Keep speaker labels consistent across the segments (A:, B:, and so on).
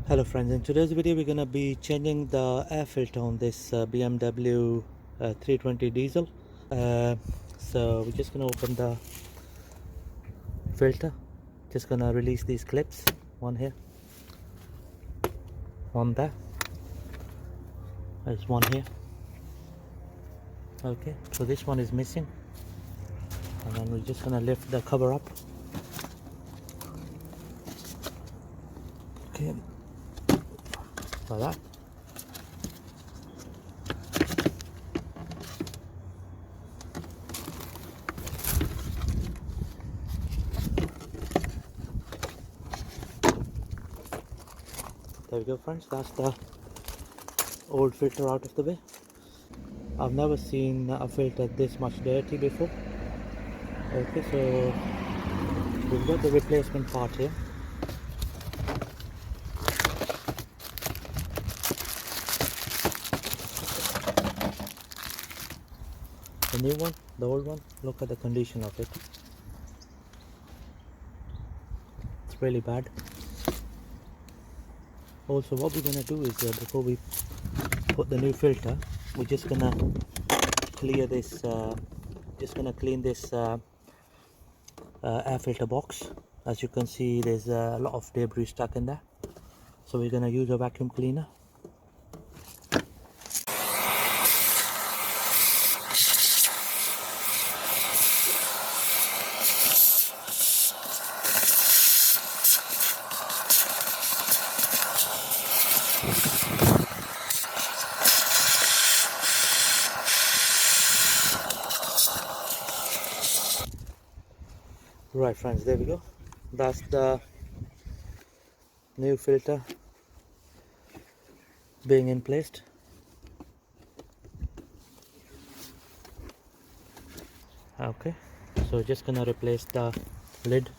A: Hello friends, in today's video we're gonna be changing the air filter on this BMW 320 diesel. So we're just gonna open the filter, just gonna release these clips, one here, one there, there's one here. Okay, so this one is missing, and then we're just gonna lift the cover up. Okay, like that. There we go friends, that's the old filter out of the way. I've never seen a filter this much dirty before. Okay, so we've got the replacement part here. The new one, the old one, look at the condition of it. It's really bad. Also, what we're gonna do is before we put the new filter, we're just gonna clear this, clean this air filter box. As you can see, there's a lot of debris stuck in there, so we're gonna use a vacuum cleaner. Right friends, there we go. That's the new filter being in place. Okay, so just gonna replace the lid.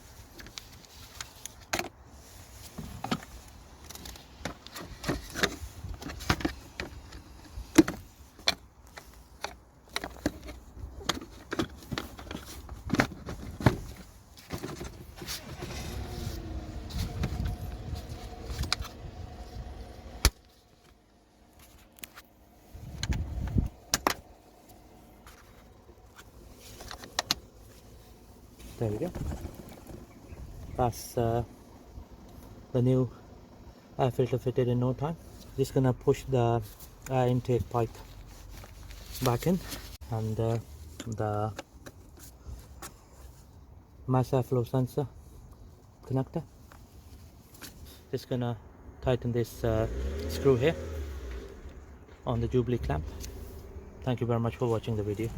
A: There we go. That's the new air filter fitted in no time. Just gonna push the air intake pipe back in, and the mass airflow sensor connector. Just gonna tighten this screw here on the Jubilee clamp. Thank you very much for watching the video.